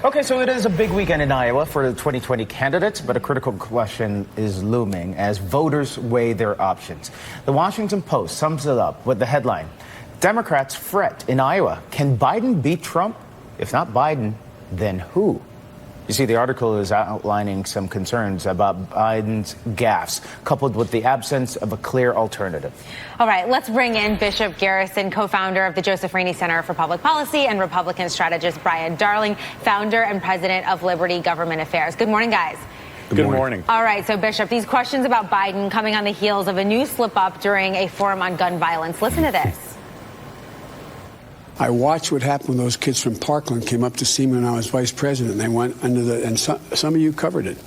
Okay, so it is a big weekend in Iowa for the 2020 candidates, but a critical question is looming as voters weigh their options. The Washington Post sums it up with the headline, Democrats fret in Iowa. Can Biden beat Trump? If not Biden, then who? You see, the article is outlining some concerns about Biden's gaffes, coupled with the absence of a clear alternative. All right, let's bring in Bishop Garrison, co-founder of the Joseph Rainey Center for Public Policy, and Republican strategist Brian Darling, founder and president of Liberty Government Affairs. Good morning, guys. Good morning. All right, so Bishop, these questions about Biden coming on the heels of a new slip-up during a forum on gun violence. Listen to this. I watched what happened when those kids from Parkland came up to see me when I was vice president. They went under the, and some of you covered it.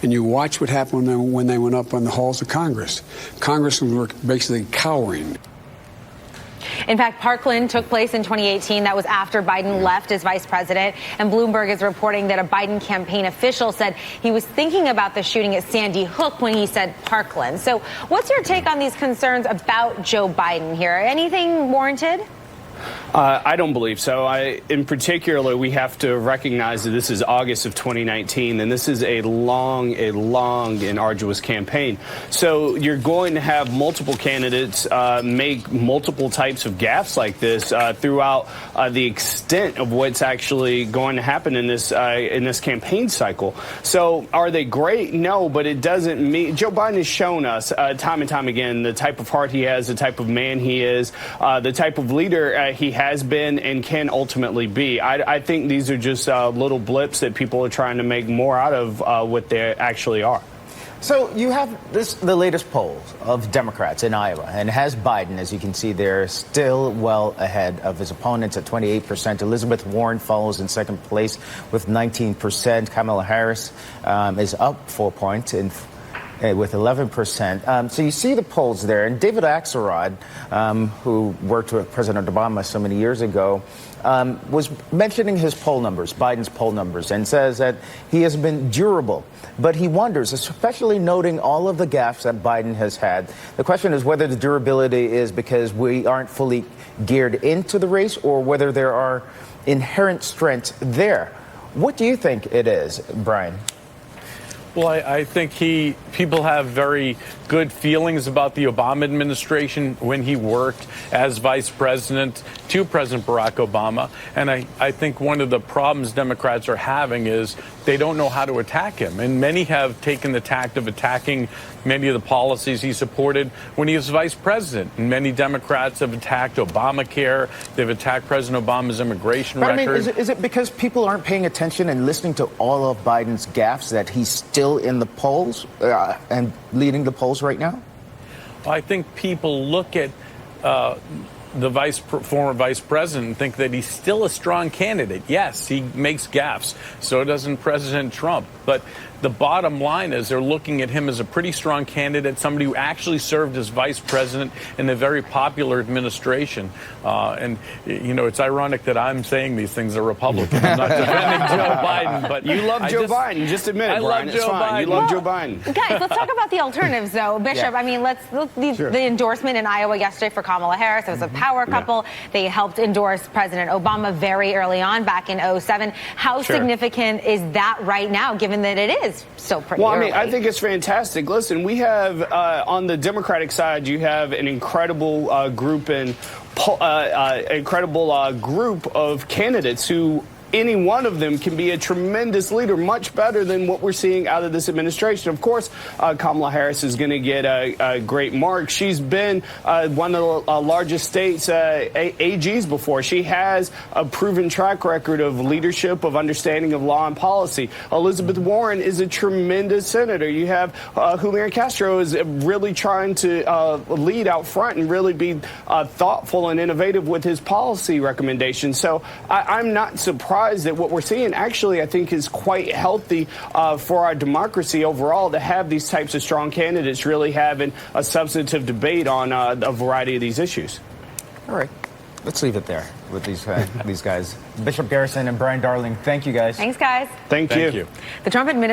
And you watch what happened when they went up on the halls of Congress. Congressmen were basically cowering. In fact, Parkland took place in 2018. That was after Biden left as vice president. And Bloomberg is reporting that a Biden campaign official said he was thinking about the shooting at Sandy Hook when he said Parkland. So what's your take on these concerns about Joe Biden here? Anything warranted? I don't believe so. In particular, we have to recognize that this is August of 2019, and this is a long and arduous campaign. So you're going to have multiple candidates make multiple types of gaffes like this throughout the extent of what's actually going to happen in this campaign cycle. So are they great? No, but it doesn't mean Joe Biden has shown us time and time again the type of heart he has, the type of man he is, the type of leader he has been and can ultimately be. I think these are just little blips that people are trying to make more out of what they actually are. So you have the latest polls of Democrats in Iowa, and has Biden, as you can see there, still well ahead of his opponents at 28%. Elizabeth Warren follows in second place with 19%. Kamala Harris is up 4 points with 11%. So you see the polls there. And David Axelrod, who worked with President Obama so many years ago, was mentioning his poll numbers, Biden's poll numbers, and says that he has been durable. But he wonders, especially noting all of the gaffes that Biden has had, the question is whether the durability is because we aren't fully geared into the race or whether there are inherent strengths there. What do you think it is, Brian? Well, I think people have very good feelings about the Obama administration when he worked as vice president to President Barack Obama. And I think one of the problems Democrats are having is they don't know how to attack him. And many have taken the tact of attacking many of the policies he supported when he was vice president. And many Democrats have attacked Obamacare. They've attacked President Obama's immigration record. I mean, is it because people aren't paying attention and listening to all of Biden's gaffes that he's still in the polls and leading the polls right now? I think people look at the former vice president and think that he's still a strong candidate. Yes, he makes gaffes. So doesn't President Trump. But the bottom line is they're looking at him as a pretty strong candidate, somebody who actually served as vice president in a very popular administration. And, you know, it's ironic that I'm saying these things are Republican. I'm not defending Joe Biden. But you love Joe Biden. Just admit it, Brian. It's fine. You love Joe Biden. Guys, let's talk about the alternatives, though. Bishop, I mean, the endorsement in Iowa yesterday for Kamala Harris. It was a power couple. They helped endorse President Obama very early on, back in 2007. How significant is that right now, given that it is so pretty early? I mean, I think it's fantastic. Listen, we have on the Democratic side, you have an incredible group of candidates who any one of them can be a tremendous leader, much better than what we're seeing out of this administration. Of course, Kamala Harris is going to get a great mark. She's been one of the largest states AGs before. She has a proven track record of leadership, of understanding of law and policy. Elizabeth Warren is a tremendous senator. You have Julian Castro is really trying to lead out front and really be thoughtful and innovative with his policy recommendations. So I'm not surprised that what we're seeing actually, I think, is quite healthy for our democracy overall to have these types of strong candidates really having a substantive debate on a variety of these issues. All right. Let's leave it there with these guys. Bishop Garrison and Brian Darling, thank you, guys. Thanks, guys. Thank you. The Trump administration